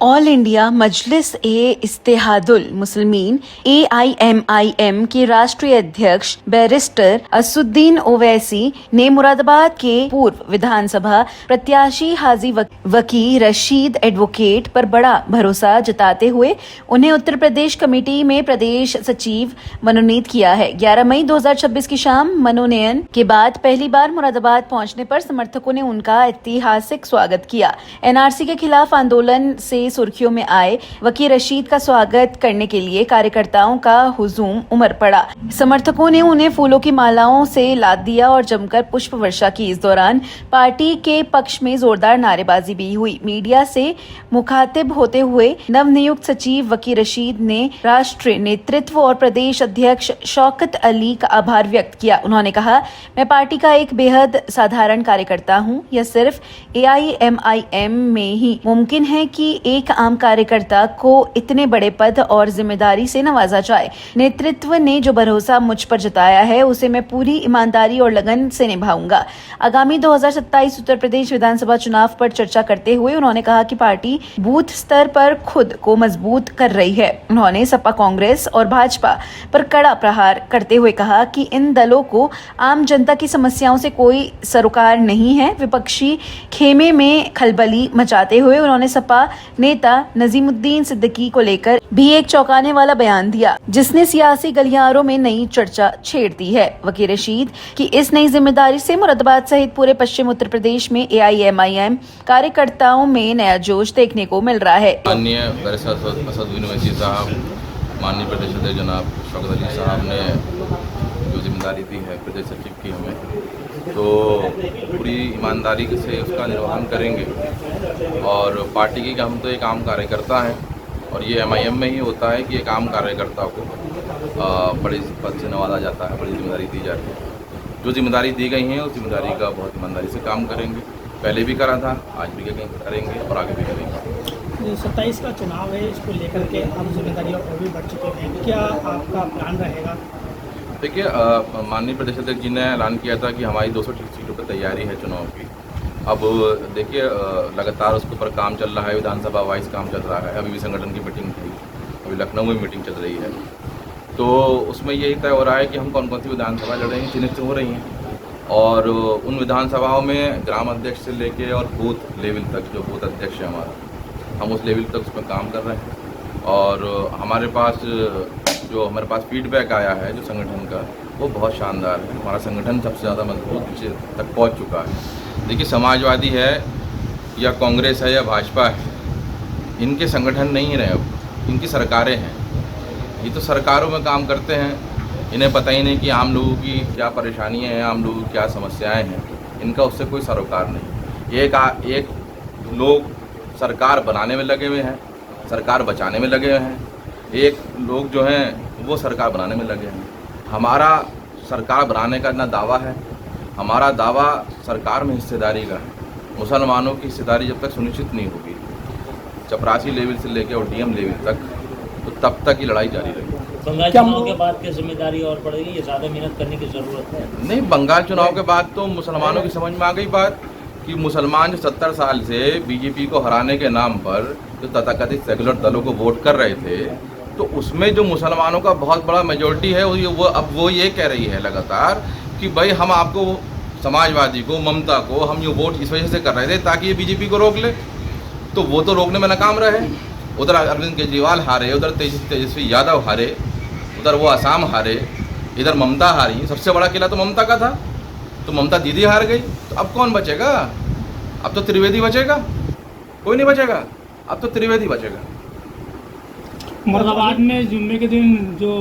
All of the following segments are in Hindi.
ऑल इंडिया मजलिस ए इत्तेहादुल मुस्लिमीन AIMIM के राष्ट्रीय अध्यक्ष बैरिस्टर असुद्दीन ओवैसी ने मुरादाबाद के पूर्व विधानसभा प्रत्याशी हाजी वकी रशीद एडवोकेट पर बड़ा भरोसा जताते हुए उन्हें उत्तर प्रदेश कमेटी में प्रदेश सचिव मनोनीत किया है। 11 मई 2026 की शाम मनोनयन के बाद पहली बार मुरादाबाद पहुंचने पर समर्थकों ने उनका ऐतिहासिक स्वागत किया। NRC के खिलाफ आंदोलन से सुर्खियों में आए वकी रशीद का स्वागत करने के लिए कार्यकर्ताओं का हुजूम उमड़ पड़ा। समर्थकों ने उन्हें फूलों की मालाओं से लाद दिया और जमकर पुष्प वर्षा की। इस दौरान पार्टी के पक्ष में जोरदार नारेबाजी भी हुई। मीडिया से मुखातिब होते हुए नवनियुक्त सचिव वकी रशीद ने राष्ट्रीय नेतृत्व और प्रदेश अध्यक्ष शौकत अली का आभार व्यक्त किया। उन्होंने कहा, मैं पार्टी का एक बेहद साधारण कार्यकर्ता हूं। यह सिर्फ AIMIM में ही मुमकिन है कि एक आम कार्यकर्ता को इतने बड़े पद और जिम्मेदारी से नवाजा जाए। नेतृत्व ने जो भरोसा मुझ पर जताया है उसे मैं पूरी ईमानदारी और लगन से निभाऊंगा। आगामी 2027 उत्तर प्रदेश विधानसभा चुनाव पर चर्चा करते हुए उन्होंने कहा कि पार्टी बूथ स्तर पर खुद को मजबूत कर रही है। उन्होंने सपा, कांग्रेस और भाजपा पर कड़ा प्रहार करते हुए कहा कि इन दलों को आम जनता की समस्याओं से कोई सरोकार नहीं है। विपक्षी खेमे में खलबली मचाते हुए उन्होंने सपा नेता नजीमुद्दीन सिद्दीकी को लेकर भी एक चौंकाने वाला बयान दिया, जिसने सियासी गलियारों में नई चर्चा छेड़ दी है। वकील रशीद की इस नई जिम्मेदारी से मुरादाबाद सहित पूरे पश्चिम उत्तर प्रदेश में AIMIM कार्यकर्ताओं में नया जोश देखने को मिल रहा है। माननीय बैरिस्टर असदुद्दीन ओवैसी साहब, माननीय प्रदेश अध्यक्ष जनाब शौकत अली साहब ने जो जिम्मेदारी दी है प्रदेश सचिव की हमें, तो पूरी ईमानदारी से उसका निर्वहन करेंगे। और पार्टी की हम तो एक आम कार्यकर्ता हैं और ये MIM में ही होता है कि एक आम कार्यकर्ता को बड़ी पद से नवाजा जाता है, बड़ी जिम्मेदारी दी जाती है। जो जिम्मेदारी दी गई है उस जिम्मेदारी का बहुत ईमानदारी से काम करेंगे। पहले भी करा था, आज भी करेंगे और आगे भी करेंगे। 27 का चुनाव है, इसको लेकर के आप जिम्मेदारियाँ और भी बढ़ चुके हैं, क्या आपका प्लान रहेगा? देखिए, माननीय प्रदेश अध्यक्ष जी ने ऐलान किया था कि हमारी 200 सीटों पर तैयारी है चुनाव की। अब देखिए, लगातार उसके ऊपर काम चल रहा है, विधानसभा वाइज काम चल रहा है। अभी भी संगठन की मीटिंग थी, अभी लखनऊ में मीटिंग चल रही है, तो उसमें यही तय हो रहा है कि हम कौन कौन सी विधानसभा लड़ रहे हैं, चिन्हित हो रही हैं। और उन विधानसभाओं में ग्राम अध्यक्ष से लेके और बूथ लेवल तक, जो बूथ अध्यक्ष है हमारा, हम उस लेवल तक उसमें काम कर रहे हैं। और हमारे पास फीडबैक आया है जो संगठन का, वो बहुत शानदार है। हमारा संगठन सबसे ज़्यादा मजबूत तक पहुंच चुका है। देखिए, समाजवादी है या कांग्रेस है या भाजपा है, इनके संगठन नहीं रहे, इनकी सरकारें हैं। ये तो सरकारों में काम करते हैं, इन्हें पता ही नहीं कि आम लोगों की क्या परेशानियाँ हैं, आम लोगों की क्या समस्याएँ हैं। इनका उससे कोई सरोकार नहीं। एक लोग सरकार बनाने में लगे हुए हैं, सरकार बचाने में लगे हुए हैं। एक लोग जो हैं वो सरकार बनाने में लगे हैं। हमारा सरकार बनाने का ना दावा है, हमारा दावा सरकार में हिस्सेदारी का है। मुसलमानों की हिस्सेदारी जब तक सुनिश्चित नहीं होगी, चपरासी लेवल से लेकर और DM लेवल तक, तो तब तक ये लड़ाई जारी रहेगी। बंगाल चुनाव के बाद की जिम्मेदारी और बढ़ेगी, ये ज़्यादा मेहनत करने की ज़रूरत है? नहीं, बंगाल चुनाव के बाद तो मुसलमानों की समझ में आ गई बात कि मुसलमान जो 70 साल से BJP को हराने के नाम पर जो तथाकथित सेकुलर दलों को वोट कर रहे थे, तो उसमें जो मुसलमानों का बहुत बड़ा मेजॉरिटी है वो ये कह रही है लगातार कि भाई हम आपको, समाजवादी को, ममता को हम ये वोट इस वजह से कर रहे थे ताकि ये BJP को रोक ले। तो वो तो रोकने में नाकाम रहे। उधर अरविंद केजरीवाल हारे, उधर तेजस्वी यादव हारे, उधर वो आसाम हारे, इधर ममता हारी। सबसे बड़ा किला तो ममता का था, तो ममता दीदी हार गई। तो अब कौन बचेगा? अब तो त्रिवेदी बचेगा, कोई नहीं बचेगा। अब तो त्रिवेदी बचेगा। मुरादाबाद में जुम्मे के दिन जो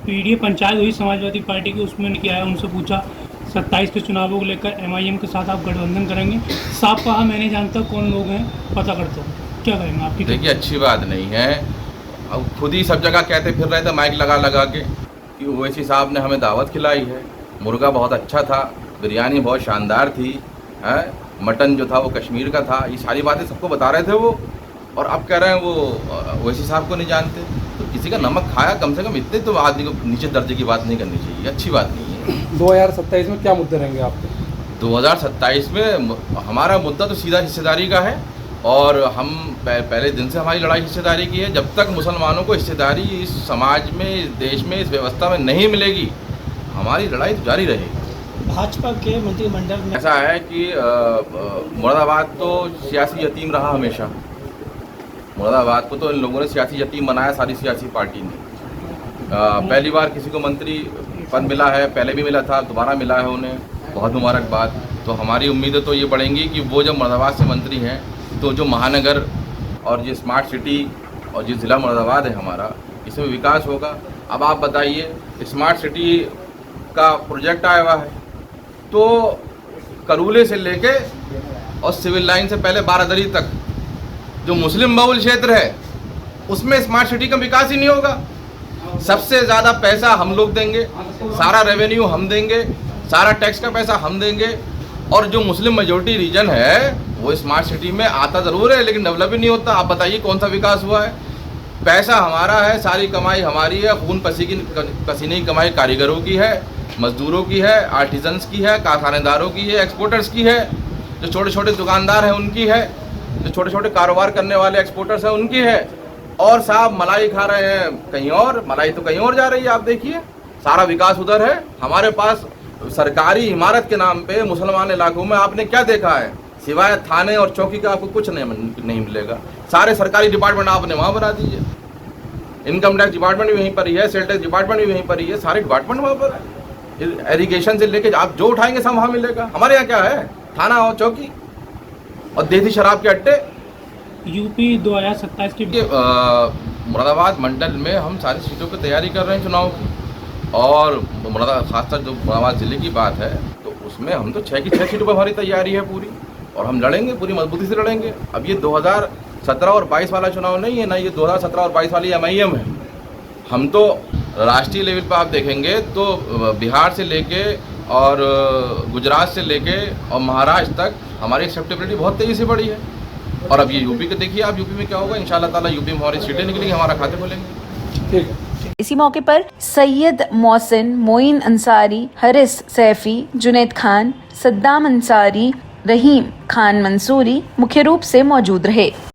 PDA पंचायत हुई समाजवादी पार्टी की, उसमें किया है, उनसे पूछा 27 के चुनावों को लेकर MIM के साथ आप गठबंधन करेंगे। साफ कहा, मैं नहीं जानता कौन लोग हैं, पता करता हूँ। क्या करेंगे आपकी? देखिए, अच्छी बात नहीं है। अब खुद ही सब जगह कहते फिर रहे थे माइक लगा के कि ओवैसी साहब ने हमें दावत खिलाई है, मुर्गा बहुत अच्छा था, बिरयानी बहुत शानदार थी, है, मटन जो था वो कश्मीर का था। ये सारी बातें सबको बता रहे थे वो, और अब कह रहे हैं वो ओवैसी साहब को नहीं जानते। तो किसी का नमक खाया, कम से कम इतने तो आदमी को नीचे दर्जे की बात नहीं करनी चाहिए, अच्छी बात नहीं है। 2027 में क्या मुद्दे रहेंगे आपके? 2027 में हमारा मुद्दा तो सीधा हिस्सेदारी का है। और हम पहले दिन से हमारी लड़ाई हिस्सेदारी की है। जब तक मुसलमानों को हिस्सेदारी इस समाज में, इस देश में, इस व्यवस्था में नहीं मिलेगी, हमारी लड़ाई तो जारी रहेगी। भाजपा के मंत्रिमंडल में ऐसा है कि मुरादाबाद तो सियासी यतीम रहा हमेशा। मुरादाबाद को तो इन लोगों ने सियासी यतीम बनाया, सारी सियासी पार्टी ने। पहली बार किसी को मंत्री पद मिला है, पहले भी मिला था, दोबारा मिला है उन्हें, बहुत मुबारकबाद। तो हमारी उम्मीदें तो ये बढ़ेंगी कि वो जब मुरादाबाद से मंत्री हैं तो जो महानगर और ये स्मार्ट सिटी और जो ज़िला मुरादाबाद है हमारा, इसमें विकास होगा। अब आप बताइए, स्मार्ट सिटी का प्रोजेक्ट आया हुआ है तो करूले से लेके और सिविल लाइन से पहले बारादरी तक जो मुस्लिम बहुल क्षेत्र है उसमें स्मार्ट सिटी का विकास ही नहीं होगा। सबसे ज़्यादा पैसा हम लोग देंगे, सारा रेवेन्यू हम देंगे, सारा टैक्स का पैसा हम देंगे, और जो मुस्लिम मेजोरिटी रीजन है वो स्मार्ट सिटी में आता ज़रूर है लेकिन डेवलप ही नहीं होता। आप बताइए कौन सा विकास हुआ है? पैसा हमारा है, सारी कमाई हमारी है, खून पसीने की कमाई कारीगरों की है, मजदूरों की है, आर्टिजन्स की है, कारखानेदारों की है, एक्सपोर्टर्स की है, जो छोटे छोटे दुकानदार हैं उनकी है, जो छोटे छोटे कारोबार करने वाले एक्सपोर्टर्स हैं उनकी है। और साहब मलाई खा रहे हैं कहीं और, मलाई तो कहीं और जा रही है। आप देखिए सारा विकास उधर है। हमारे पास सरकारी इमारत के नाम पे मुसलमान इलाकों में आपने क्या देखा है? सिवाय थाने और चौकी का आपको कुछ नहीं मिलेगा। सारे सरकारी डिपार्टमेंट आपने वहाँ बना दीजिए। इनकम टैक्स डिपार्टमेंट भी वहीं पर ही है, सेल टैक्स डिपार्टमेंट भी वहीं पर ही है, सारे डिपार्टमेंट वहाँ पर है। एरीगेशन से लेके आप जो उठाएंगे सब वहाँ मिलेगा। हमारे यहाँ क्या है? थाना और चौकी और देसी शराब के अड्डे। यूपी 2027 की मुरादाबाद मंडल में हम सारी सीटों की तैयारी कर रहे हैं चुनाव की, और खासकर जो मुरादाबाद ज़िले की बात है तो उसमें हम तो 6 की 6 सीटों पर हमारी तैयारी है पूरी, और हम लड़ेंगे, पूरी मजबूती से लड़ेंगे। अब ये 2017 और 22 वाला चुनाव नहीं है ना, ये 2017 और 22 वाली MIM है। हम तो राष्ट्रीय लेवल पर आप देखेंगे तो बिहार से लेके और गुजरात से लेके और महाराष्ट्र तक हमारी एक्सेप्टेबिलिटी बहुत तेज़ी से बढ़ी है। और अब ये यूपी के देखिए आप, यूपी में क्या होगा। इंशाल्लाह ताला यूपी में हमारी सीटें निकलेंगी, हमारा खाते खोलेंगे। ठीक है। इसी मौके पर सैयद मोहसिन, मोइन अंसारी, हरिस सैफी, जुनैद खान, सद्दाम अंसारी, रहीम खान मंसूरी मुख्य रूप से मौजूद रहे।